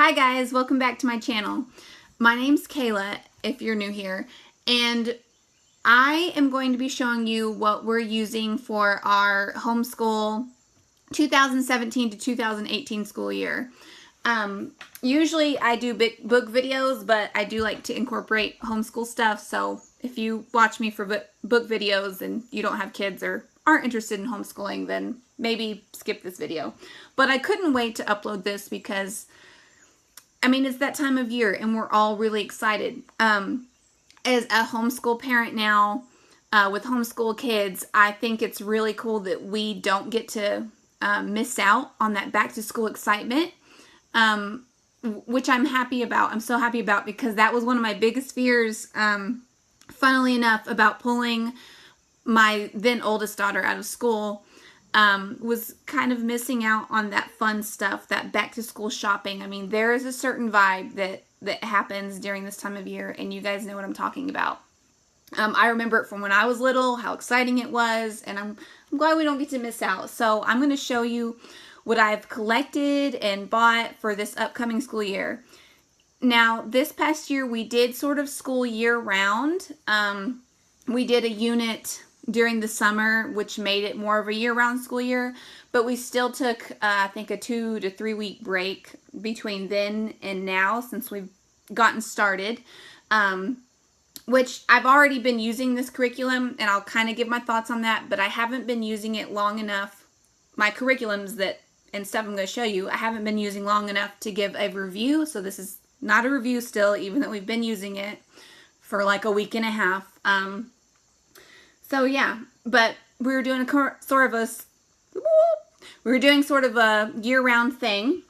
Hi guys, welcome back to my channel. My name's Kayla, if you're new here, and I am going to be showing you what we're using for our homeschool 2017 to 2018 school year. Usually I do book videos, but I do like to incorporate homeschool stuff, so if you watch me for book videos and you don't have kids or aren't interested in homeschooling, then maybe skip this video. But I couldn't wait to upload this because I mean, it's that time of year and we're all really excited. As a homeschool parent now, with homeschool kids, I think it's really cool that we don't get to miss out on that back to school excitement, which I'm happy about. I'm so happy about because that was one of my biggest fears, funnily enough, about pulling my then oldest daughter out of school. Was kind of missing out on that fun stuff, that back to school shopping. I mean, there is a certain vibe that happens during this time of year, and you guys know what I'm talking about. I remember it from when I was little, how exciting it was, and I'm glad we don't get to miss out. So I'm going to show you what I've collected and bought for this upcoming school year. Now, this past year, we did sort of school year round. We did a unit during the summer, which made it more of a year-round school year, but we still took, I think, a 2 to 3 week break between then and now since we've gotten started, which I've already been using this curriculum, and I'll kind of give my thoughts on that, but I haven't been using it long enough. My curriculums and stuff I'm going to show you, I haven't been using long enough to give a review, so this is not a review still, even though we've been using it for like a week and a half. So yeah, but we were doing sort of a year-round thing,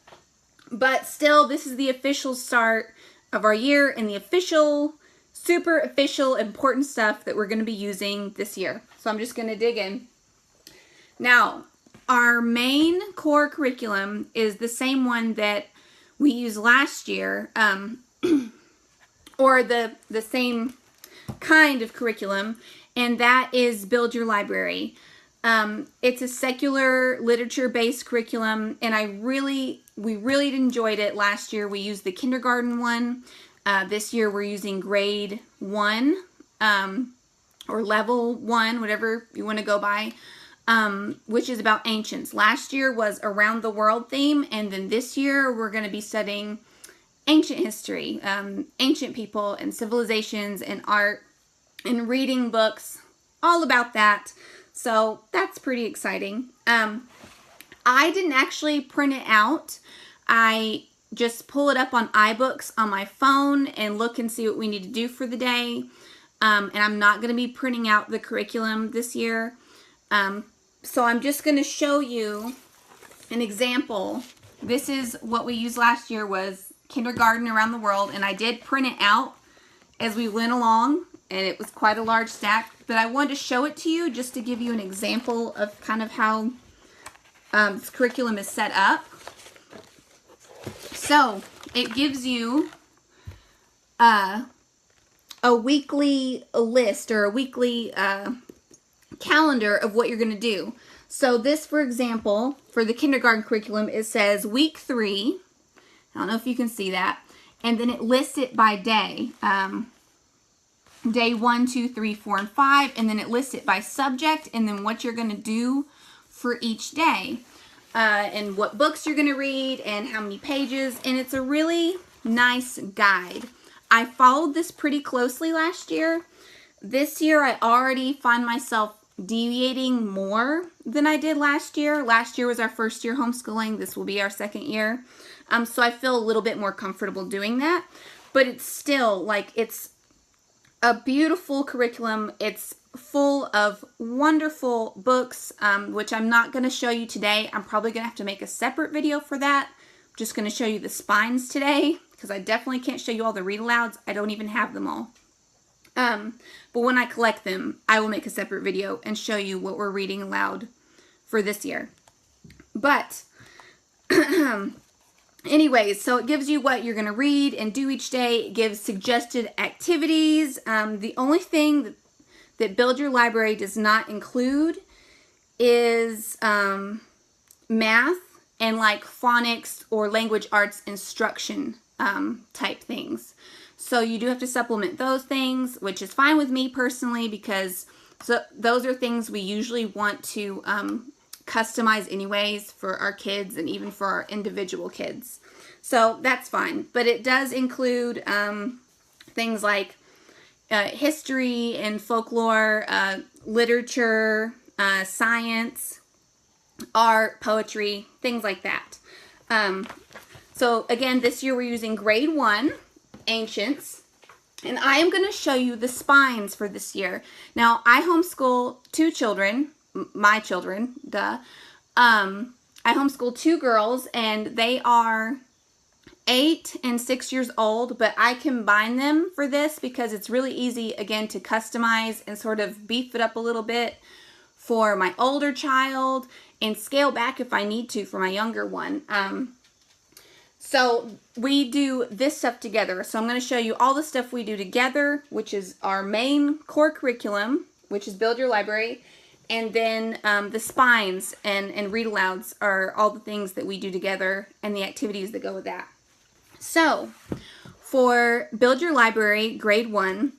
but still, this is the official start of our year and the official, super official, important stuff that we're going to be using this year. So I'm just going to dig in. Now, our main core curriculum is the same one that we used last year, or the same kind of curriculum, and that is Build Your Library. It's a secular literature-based curriculum, and we really enjoyed it last year. We used the kindergarten one. This year we're using grade 1, or level 1, whatever you want to go by, which is about ancients. Last year was around the world theme, and then this year we're going to be studying ancient history, ancient people and civilizations and art, and reading books, all about that. So that's pretty exciting. I didn't actually print it out. I just pull it up on iBooks on my phone and look and see what we need to do for the day. And I'm not going to be printing out the curriculum this year. So I'm just going to show you an example. This is what we used last year, was kindergarten around the world, and I did print it out as we went along, and it was quite a large stack, but I wanted to show it to you just to give you an example of kind of how this curriculum is set up. So it gives you a weekly list, or a weekly calendar of what you're going to do. So this, for example, for the kindergarten curriculum, it says week 3. I don't know if you can see that. And then it lists it by day. Day 1, 2, 3, 4, and 5, and then it lists it by subject, and then what you're going to do for each day, and what books you're going to read, and how many pages, and it's a really nice guide. I followed this pretty closely last year. This year, I already find myself deviating more than I did last year. Last year was our first year homeschooling. This will be our second year. So I feel a little bit more comfortable doing that, but it's still, like, it's a beautiful curriculum. It's full of wonderful books, which I'm not going to show you today. I'm probably going to have to make a separate video for that. I'm just going to show you the spines today, because I definitely can't show you all the read-alouds. I don't even have them all. But when I collect them, I will make a separate video and show you what we're reading aloud for this year. But anyways, so it gives you what you're going to read and do each day. It gives suggested activities. The only thing that Build Your Library does not include is math and like phonics or language arts instruction type things. So you do have to supplement those things, which is fine with me personally, because those are things we usually want to customize anyways for our kids and even for our individual kids. So that's fine. But it does include things like history and folklore, literature, science, art, poetry, things like that. So again, this year we're using grade 1, Ancients, and I am going to show you the spines for this year. Now, I homeschool 2 children, my children, duh. I homeschool 2 girls, and they are 8 and 6 years old, but I combine them for this because it's really easy, again, to customize and sort of beef it up a little bit for my older child and scale back if I need to for my younger one. So we do this stuff together. So I'm going to show you all the stuff we do together, which is our main core curriculum, which is Build Your Library. And then the spines and read alouds are all the things that we do together and the activities that go with that. So for Build Your Library, grade 1,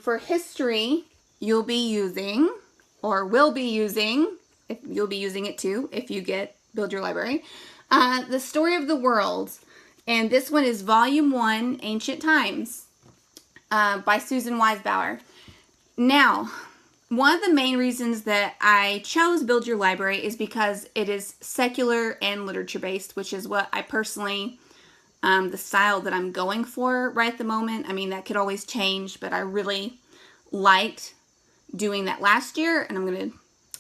for history, you'll be using, or will be using, if you'll be using it too if you get Build Your Library, The Story of the World. And this one is Volume 1, Ancient Times, by Susan Weisbauer. Now, one of the main reasons that I chose Build Your Library is because it is secular and literature-based, which is what I personally, the style that I'm going for right at the moment. I mean, that could always change, but I really liked doing that last year, and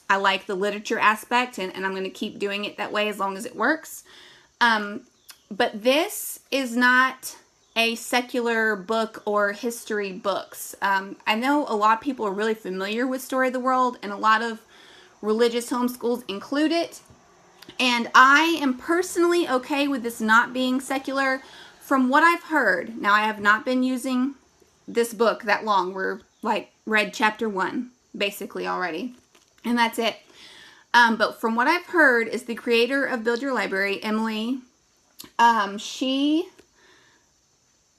I like the literature aspect, and I'm going to keep doing it that way as long as it works. But this is not a secular book or history books. I know a lot of people are really familiar with Story of the World, and a lot of religious homeschools include it. And I am personally okay with this not being secular from what I've heard. Now, I have not been using this book that long. We're like read chapter 1 basically already, and that's it. But from what I've heard is the creator of Build Your Library, Emily, she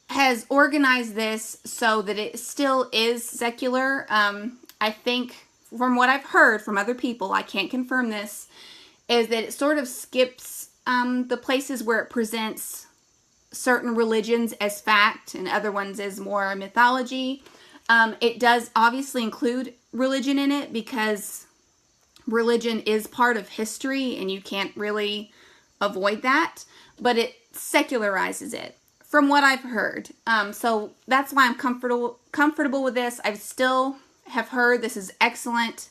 has organized this so that it still is secular. I think from what I've heard from other people, I can't confirm this, is that it sort of skips the places where it presents certain religions as fact and other ones as more mythology. It does obviously include religion in it because religion is part of history and you can't really avoid that, but it secularizes it from what I've heard. So that's why I'm comfortable with this. I still have heard this is excellent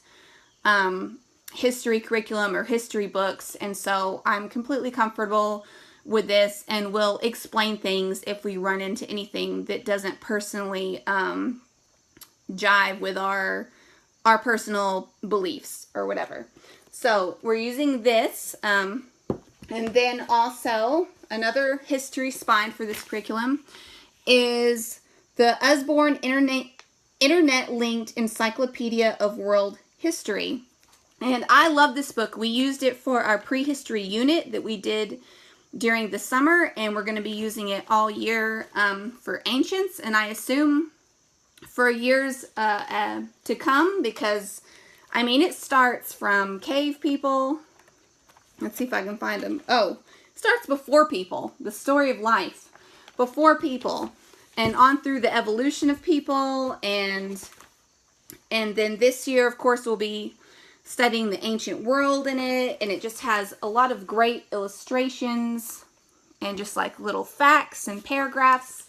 history curriculum or history books, and so I'm completely comfortable with this and will explain things if we run into anything that doesn't personally jive with our personal beliefs or whatever. So we're using this, and then also another history spine for this curriculum is the Usborne Internet-Linked Encyclopedia of World History. And I love this book. We used it for our prehistory unit that we did during the summer, and we're going to be using it all year for Ancients, and I assume for years to come, because I mean it starts from cave people. Let's see if I can find them. Oh, it starts before people, the story of life before people, and on through the evolution of people, and then this year, of course, we'll be studying the ancient world in it, and it just has a lot of great illustrations and just like little facts and paragraphs.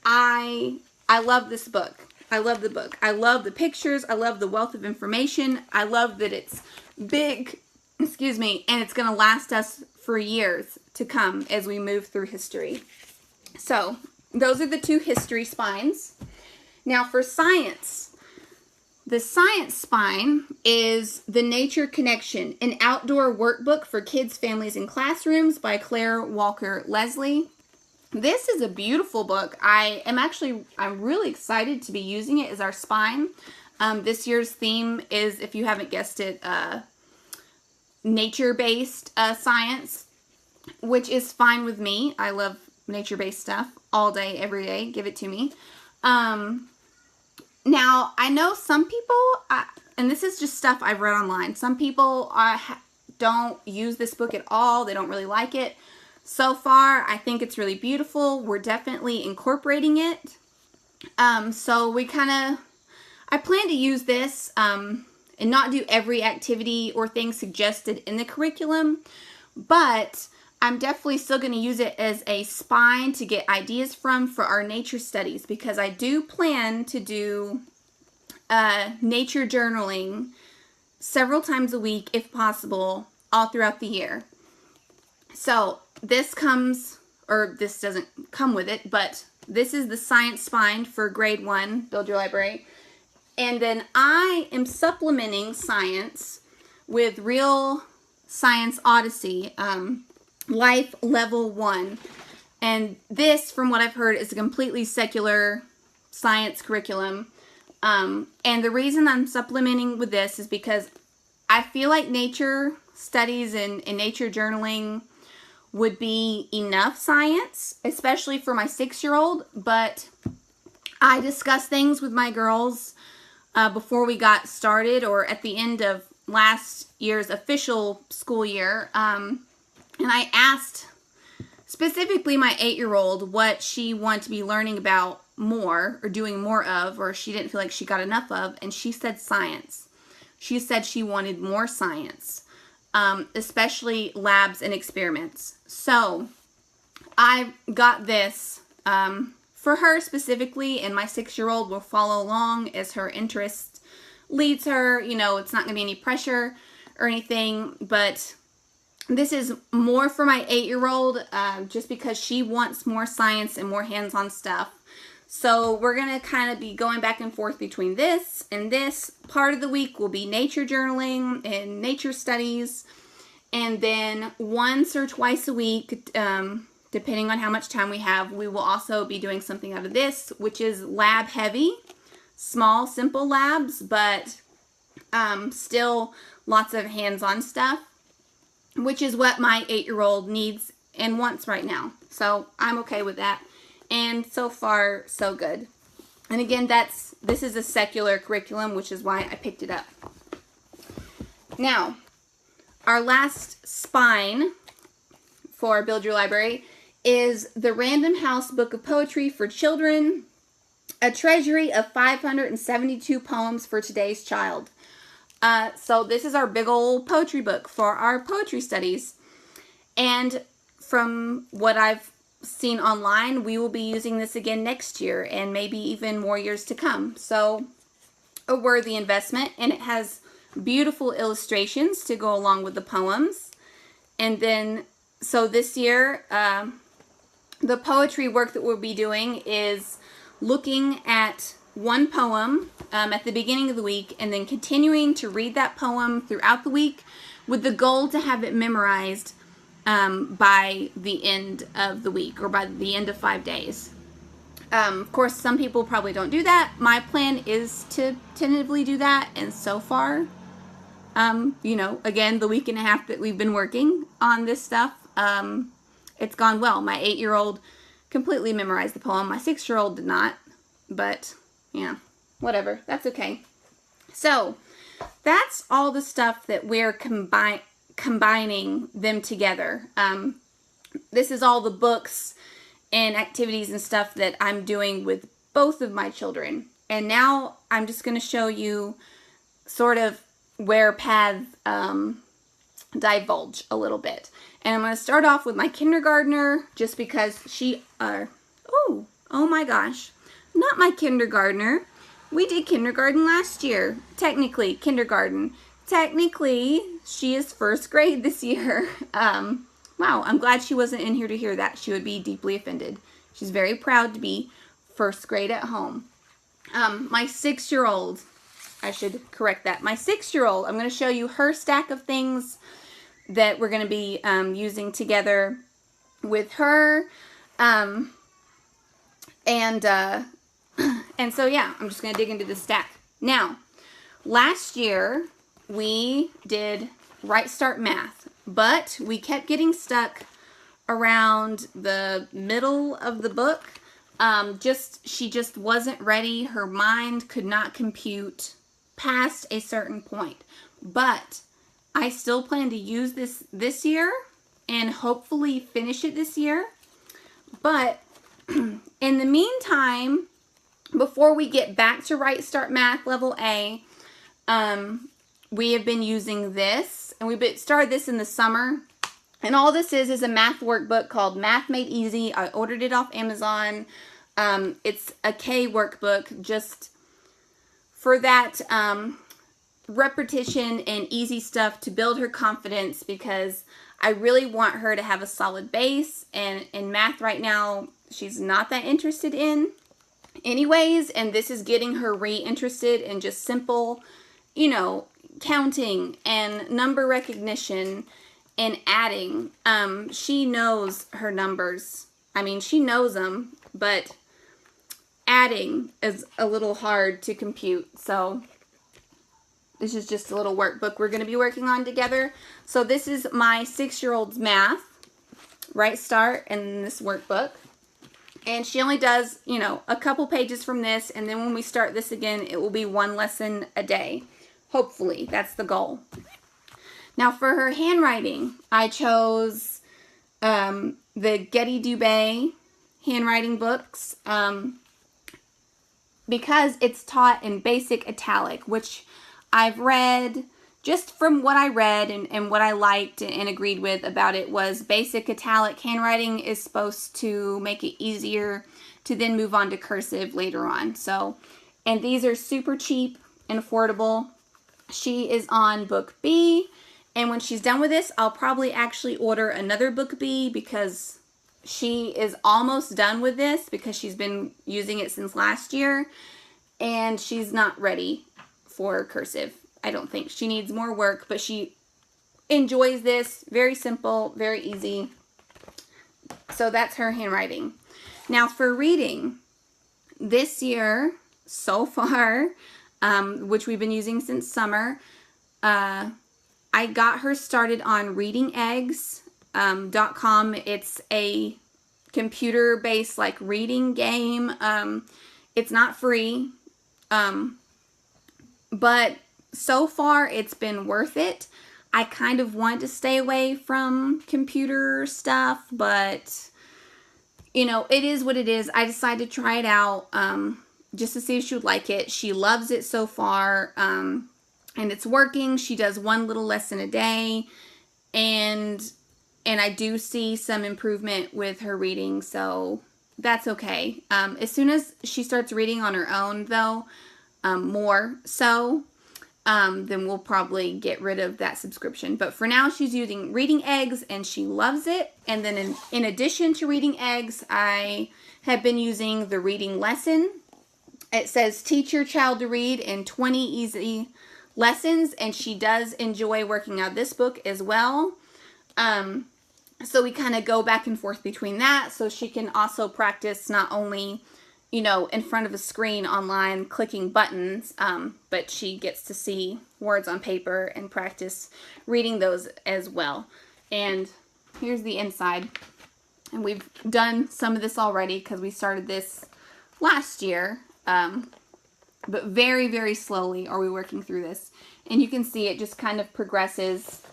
I love this book. I love the book. I love the pictures. I love the wealth of information. I love that it's big, excuse me, and it's going to last us for years to come as we move through history. So those are the 2 history spines. Now for science. The science spine is The Nature Connection, an outdoor workbook for kids, families, and classrooms by Claire Walker Leslie. This is a beautiful book. I'm really excited to be using it as our spine. This year's theme is, if you haven't guessed it, nature-based science, which is fine with me. I love nature-based stuff all day, every day. Give it to me. Now, I know some people, and this is just stuff I've read online, some people don't use this book at all. They don't really like it. So far, I think it's really beautiful. We're definitely incorporating it. So I plan to use this and not do every activity or thing suggested in the curriculum, but I'm definitely still going to use it as a spine to get ideas from for our nature studies, because I do plan to do nature journaling several times a week, if possible, all throughout the year. So this doesn't come with it, but this is the science spine for grade 1, Build Your Library. And then I am supplementing science with Real Science Odyssey, Life Level 1. And this, from what I've heard, is a completely secular science curriculum. And the reason I'm supplementing with this is because I feel like nature studies and nature journaling would be enough science, especially for my 6-year-old. But I discussed things with my girls before we got started, or at the end of last year's official school year. And I asked specifically my 8-year-old what she wanted to be learning about more or doing more of, or she didn't feel like she got enough of, and she said science. She said she wanted more science, especially labs and experiments. So I got this for her specifically, and my 6-year-old will follow along as her interest leads her. You know, it's not going to be any pressure or anything, but this is more for my 8-year-old just because she wants more science and more hands-on stuff. So we're going to kind of be going back and forth between this and this. Part of the week will be nature journaling and nature studies. And then once or twice a week, depending on how much time we have, we will also be doing something out of this, which is lab heavy. Small, simple labs, but still lots of hands-on stuff, which is what my 8-year-old needs and wants right now. So I'm okay with that. And so far, so good. And again, this is a secular curriculum, which is why I picked it up. Now, our last spine for Build Your Library is the Random House Book of Poetry for Children, a treasury of 572 poems for today's child. So this is our big old poetry book for our poetry studies. And from what I've seen online, we will be using this again next year and maybe even more years to come. So a worthy investment, and it has beautiful illustrations to go along with the poems. And then, so this year, the poetry work that we'll be doing is looking at one poem at the beginning of the week and then continuing to read that poem throughout the week with the goal to have it memorized by the end of the week, or by the end of 5 days. Of course, some people probably don't do that. My plan is to tentatively do that, and so far, you know, again, the week and a half that we've been working on this stuff, it's gone well. My 8-year-old completely memorized the poem. My 6-year-old did not, but, yeah, whatever. That's okay. So, that's all the stuff that we're combining them together. This is all the books and activities and stuff that I'm doing with both of my children. And now I'm just going to show you sort of where paths divulge a little bit. And I'm going to start off with my kindergartner just because oh my gosh, not my kindergartner. We did kindergarten last year. Technically, kindergarten. Technically, she is first grade this year. Wow, I'm glad she wasn't in here to hear that. She would be deeply offended. She's very proud to be first grade at home. My 6-year-old, I should correct that. My 6-year-old, I'm going to show you her stack of things that we're going to be using together with her. And so, yeah, I'm just going to dig into the stack. Now, last year, we did RightStart Math, but we kept getting stuck around the middle of the book. She just wasn't ready. Her mind could not compute past a certain point. But I still plan to use this year and hopefully finish it this year. But in the meantime, before we get back to RightStart Math Level A, we have been using this, and we started this in the summer. And all this is a math workbook called Math Made Easy. I ordered it off Amazon. It's a K workbook just for that repetition and easy stuff to build her confidence, because I really want her to have a solid base. And in math right now, she's not that interested in anyways. And this is getting her reinterested in just simple, counting and number recognition and adding. She knows her numbers. I mean, she knows them, but adding is a little hard to compute. So this is just a little workbook we're going to be working on together. So this is my 6-year-old's math, RightStart, in this workbook. And she only does, a couple pages from this. And then when we start this again, it will be 1 lesson a day. Hopefully, that's the goal. Now for her handwriting, I chose the Getty Dubé handwriting books because it's taught in basic italic, which I've read, just from what I read and what I liked and agreed with about it, was basic italic handwriting is supposed to make it easier to then move on to cursive later on. So, and these are super cheap and affordable. She is on book B. And when she's done with this, I'll probably actually order another book B, because she is almost done with this, because she's been using it since last year. And she's not ready for cursive. I don't think. She needs more work, but she enjoys this. Very simple, very easy. So that's her handwriting. Now for reading, this year, so far, which we've been using since summer, I got her started on readingeggs.com. It's a computer-based reading game. It's not free, but so far it's been worth it. I kind of want to stay away from computer stuff, but it is what it is. I decided to try it out just to see if she would like it. She loves it so far. And it's working. She does 1 little lesson a day, and I do see some improvement with her reading, so that's okay. As soon as she starts reading on her own, though, more so, then we'll probably get rid of that subscription. But for now, she's using Reading Eggs, and she loves it. And then in addition to Reading Eggs, I have been using the Reading Lesson. It says, teach your child to read in 20 easy lessons, and she does enjoy working out this book as well. So we kind of go back and forth between that, so she can also practice not only, in front of a screen online clicking buttons, but she gets to see words on paper and practice reading those as well. And here's the inside. And we've done some of this already because we started this last year. But very, very slowly are we working through this. And you can see it just kind of progresses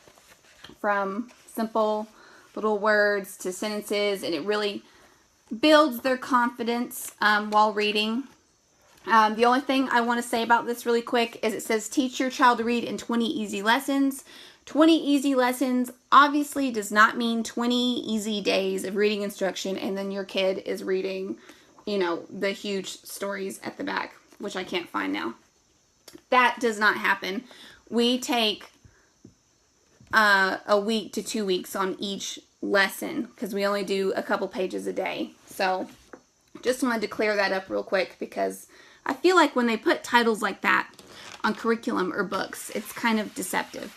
from simple little words to sentences, and it really builds their confidence while reading. The only thing I want to say about this really quick is it says teach your child to read in 20 easy lessons. 20 easy lessons obviously does not mean 20 easy days of reading instruction and then your kid is reading, the huge stories at the back, which I can't find now. That does not happen. We take a week to 2 weeks on each lesson because we only do a couple pages a day. So just wanted to clear that up real quick because I feel like when they put titles like that on curriculum or books, it's kind of deceptive.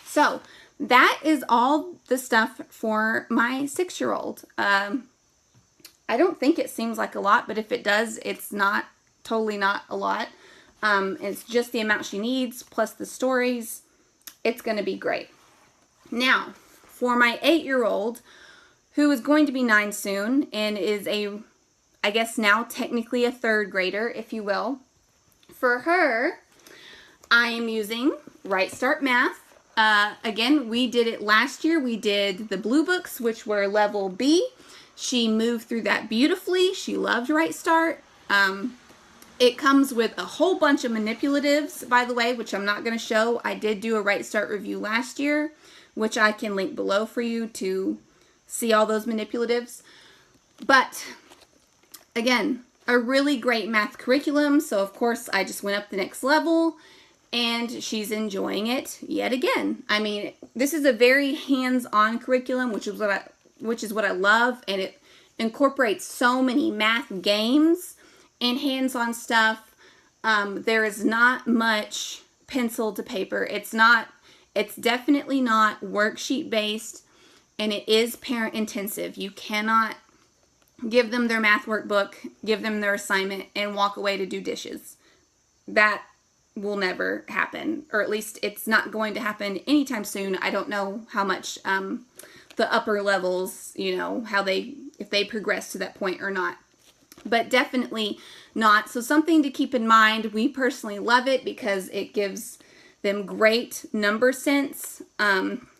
So that is all the stuff for my 6-year-old. I don't think it seems like a lot, but if it does, it's not, totally not a lot. It's just the amount she needs plus the stories. it's going to be great. Now, for my 8-year-old, who is going to be 9 soon and is I guess now technically a 3rd grader, if you will. For her, I am using RightStart Math. Again, we did it last year. We did the blue books, which were level B. She moved through that beautifully. She loved RightStart. It comes with a whole bunch of manipulatives, by the way, which I'm not going to show. I did do a RightStart review last year, which I can link below for you to see all those manipulatives. But again, a really great math curriculum. So of course I just went up the next level and she's enjoying it yet again. I mean, this is a very hands-on curriculum, which is what I love, and it incorporates so many math games and hands-on stuff. There is not much pencil to paper. It's definitely not worksheet based, and it is parent intensive. You cannot give them their math workbook, give them their assignment, and walk away to do dishes. That will never happen, or at least it's not going to happen anytime soon. I don't know how much the upper levels, if they progress to that point or not, but definitely not. So something to keep in mind. We personally love it because it gives them great number sense,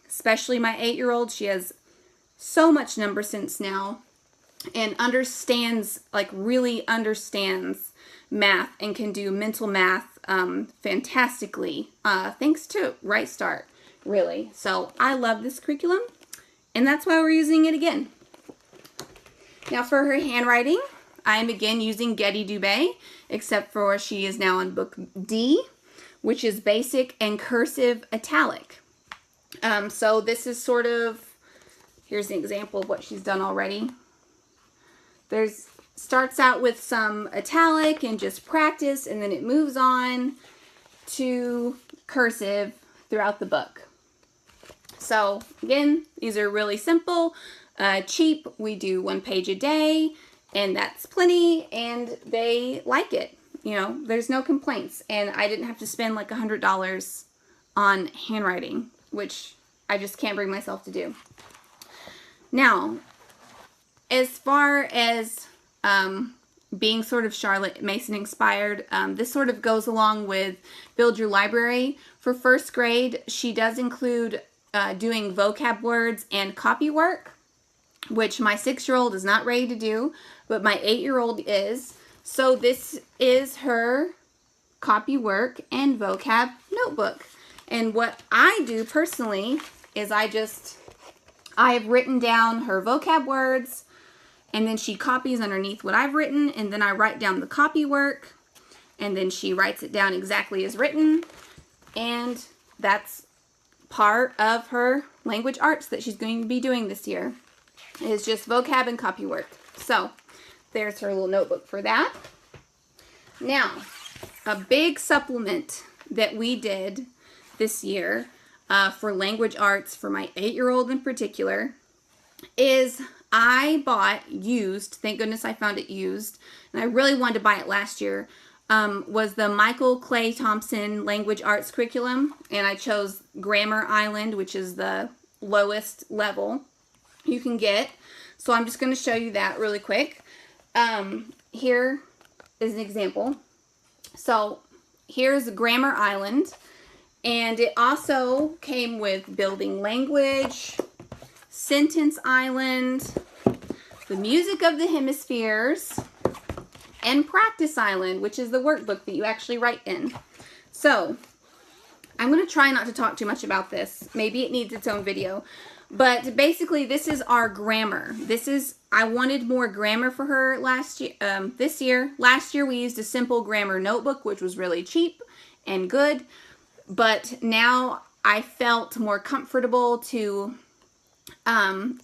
especially my 8-year-old. She has so much number sense now and really understands math and can do mental math fantastically, thanks to RightStart, really. So I love this curriculum, and that's why we're using it again. Now for her handwriting, I am again using Getty Dubé, except for she is now on book D, which is basic and cursive italic. So this is here's an example of what she's done already. Starts out with some italic and just practice, and then it moves on to cursive throughout the book. So again, these are really simple, cheap. We do 1 page a day, and that's plenty, and they like it. There's no complaints, and I didn't have to spend like $100 on handwriting, which I just can't bring myself to do. Now, as far as being sort of Charlotte Mason inspired, this sort of goes along with Build Your Library. For 1st grade, she does include doing vocab words and copy work, which my 6-year-old is not ready to do, but my 8-year-old is. So this is her copy work and vocab notebook. And what I do personally is I have written down her vocab words, and then she copies underneath what I've written, and then I write down the copy work, and then she writes it down exactly as written, and that's part of her language arts that she's going to be doing this year. It's just vocab and copy work. So there's her little notebook for that. Now, a big supplement that we did this year for language arts for my 8-year-old in particular is I bought used, thank goodness I found it used, and I really wanted to buy it last year, was the Michael Clay Thompson Language Arts Curriculum, and I chose Grammar Island, which is the lowest level you can get. So I'm just going to show you that really quick. Here is an example. So here's Grammar Island, and it also came with Building Language, Sentence Island, the Music of the Hemispheres, and Practice Island, which is the workbook that you actually write in. So I'm going to try not to talk too much about this. Maybe it needs its own video. But basically, this is our grammar. I wanted more grammar for her this year. Last year, we used a simple grammar notebook, which was really cheap and good. But now I felt more comfortable to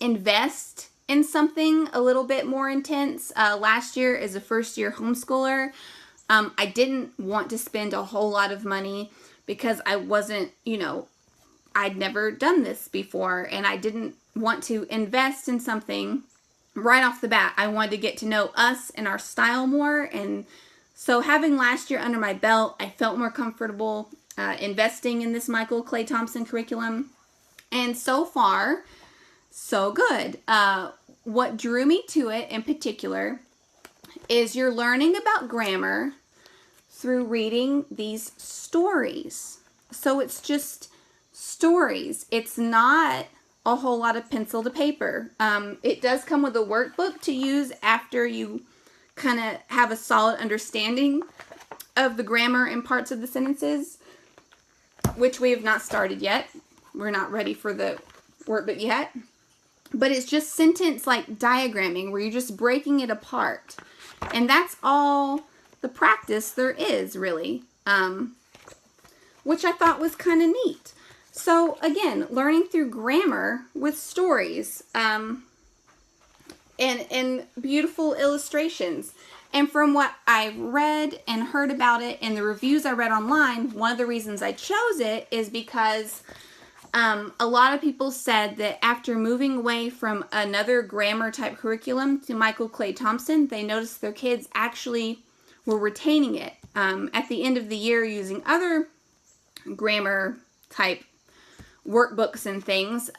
invest in something a little bit more intense. Last year, as a first-year homeschooler, I didn't want to spend a whole lot of money because I wasn't, I'd never done this before, and I didn't want to invest in something right off the bat. I wanted to get to know us and our style more, and so having last year under my belt, I felt more comfortable. investing in this Michael Clay Thompson curriculum. And so far, so good. What drew me to it in particular is you're learning about grammar through reading these stories. So it's just stories. It's not a whole lot of pencil to paper. It does come with a workbook to use after you kind of have a solid understanding of the grammar and parts of the sentences, which we have not started yet. We're not ready for the workbook yet. But it's just sentence like diagramming where you're just breaking it apart. And that's all the practice there is, really, which I thought was kind of neat. So again, learning through grammar with stories and beautiful illustrations. And from what I've read and heard about it and the reviews I read online, one of the reasons I chose it is because a lot of people said that after moving away from another grammar type curriculum to Michael Clay Thompson, they noticed their kids actually were retaining it. At the end of the year, using other grammar type workbooks and things,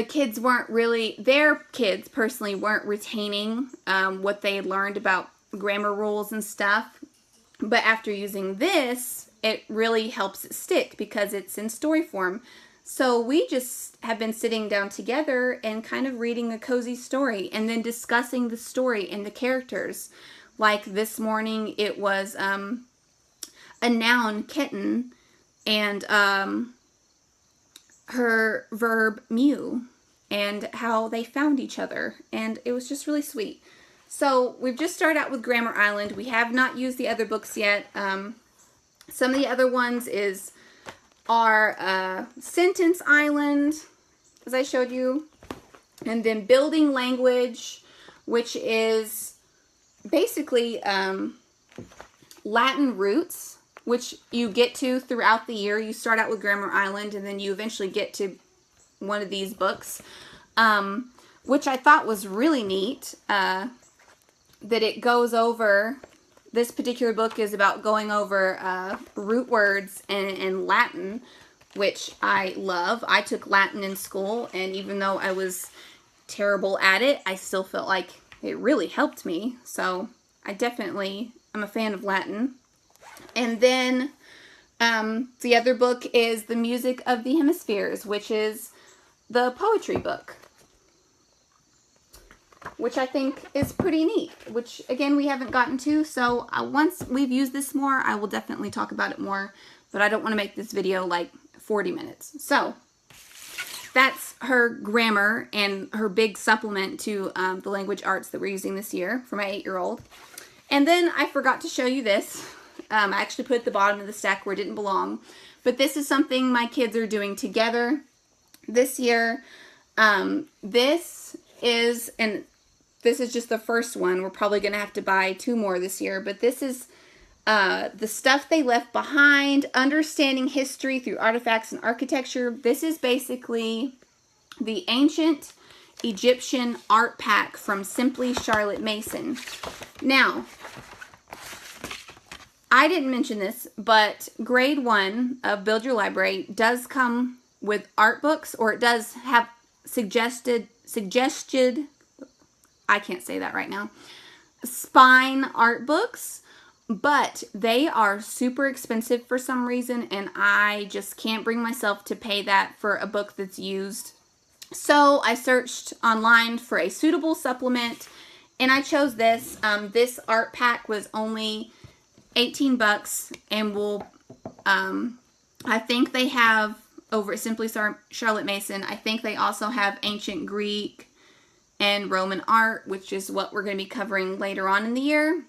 kids weren't really, their kids personally weren't retaining what they had learned about grammar rules and stuff. But after using this, it really helps it stick because it's in story form. So we just have been sitting down together and kind of reading a cozy story and then discussing the story and the characters. Like this morning, it was a noun, kitten, and her verb, mew, and how they found each other. And it was just really sweet. So we've just started out with Grammar Island. We have not used the other books yet. Some of the other ones are Sentence Island, as I showed you, and then Building Language, which is basically Latin roots, which you get to throughout the year. You start out with Grammar Island, and then you eventually get to one of these books, which I thought was really neat, that it goes over. This particular book is about going over root words in Latin, which I love. I took Latin in school, and even though I was terrible at it, I still felt like it really helped me. So I definitely am a fan of Latin. And then the other book is The Music of the Hemispheres, which is the poetry book, which I think is pretty neat, which again we haven't gotten to. So once we've used this more, I will definitely talk about it more, but I don't want to make this video like 40 minutes. So that's her grammar and her big supplement to the language arts that we're using this year for my 8-year-old. And then I forgot to show you this. I actually put it at the bottom of the stack where it didn't belong, but this is something my kids are doing together this year. This is just the first one. We're probably going to have to buy 2 more this year. But this is the stuff they left behind, understanding history through artifacts and architecture. This is basically the ancient Egyptian art pack from Simply Charlotte Mason. Now, I didn't mention this, but grade 1 of Build Your Library does come with art books, or it does have suggested, I can't say that right now, spine art books, but they are super expensive for some reason, and I just can't bring myself to pay that for a book that's used. So I searched online for a suitable supplement, and I chose this. This art pack was only 18 bucks, and will, I think they have, over at Simply Charlotte Mason, I think they also have ancient Greek and Roman art, which is what we're going to be covering later on in the year.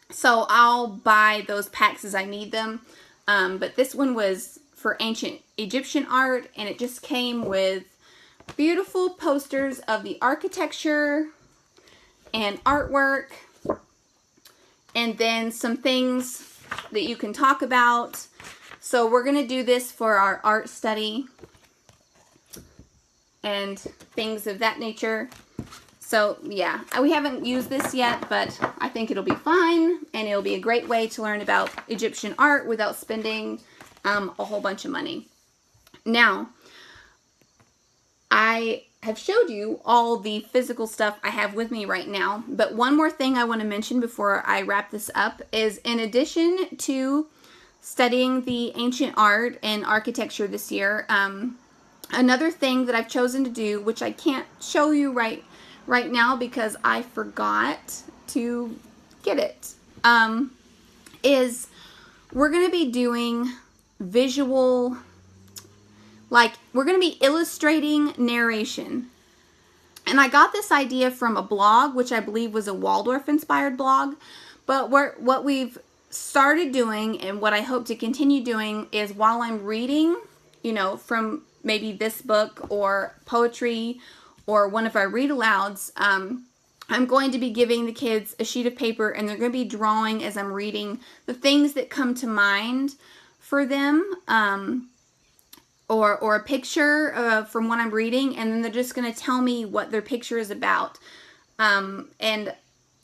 So I'll buy those packs as I need them. But this one was for ancient Egyptian art, and it just came with beautiful posters of the architecture and artwork, and then some things that you can talk about. So we're going to do this for our art study and things of that nature. So yeah, we haven't used this yet, but I think it'll be fine, and it'll be a great way to learn about Egyptian art without spending a whole bunch of money. Now, I have showed you all the physical stuff I have with me right now, but one more thing I want to mention before I wrap this up is, in addition to studying the ancient art and architecture this year, another thing that I've chosen to do, which I can't show you right now because I forgot to get it, is we're going to be doing visual, like we're going to be illustrating narration. And I got this idea from a blog, which I believe was a Waldorf-inspired blog. But what we've started doing, and what I hope to continue doing, is while I'm reading, you know, from maybe this book or poetry or one of our read-alouds, I'm going to be giving the kids a sheet of paper, and they're going to be drawing as I'm reading the things that come to mind for them, or a picture from what I'm reading, and then they're just going to tell me what their picture is about. And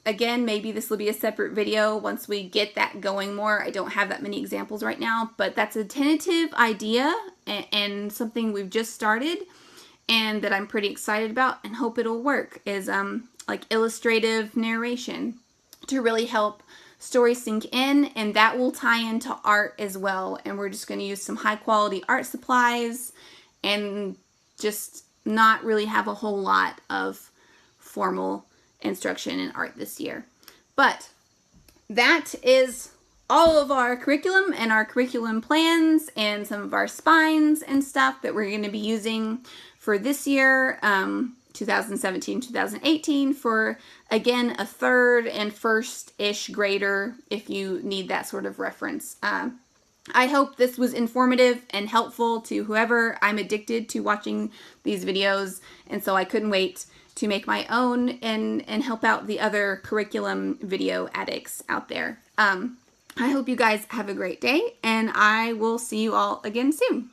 again, maybe this will be a separate video once we get that going more. I don't have that many examples right now, but that's a tentative idea and something we've just started and that I'm pretty excited about and hope it'll work, is like illustrative narration to really help stories sink in, and that will tie into art as well. And we're just going to use some high quality art supplies and just not really have a whole lot of formal instruction in art this year. But that is all of our curriculum and our curriculum plans and some of our spines and stuff that we're going to be using for this year, 2017-2018, for, again, a third and first-ish grader, if you need that sort of reference. I hope this was informative and helpful to whoever. I'm addicted to watching these videos, and so I couldn't wait to make my own and help out the other curriculum video addicts out there. I hope you guys have a great day, and I will see you all again soon.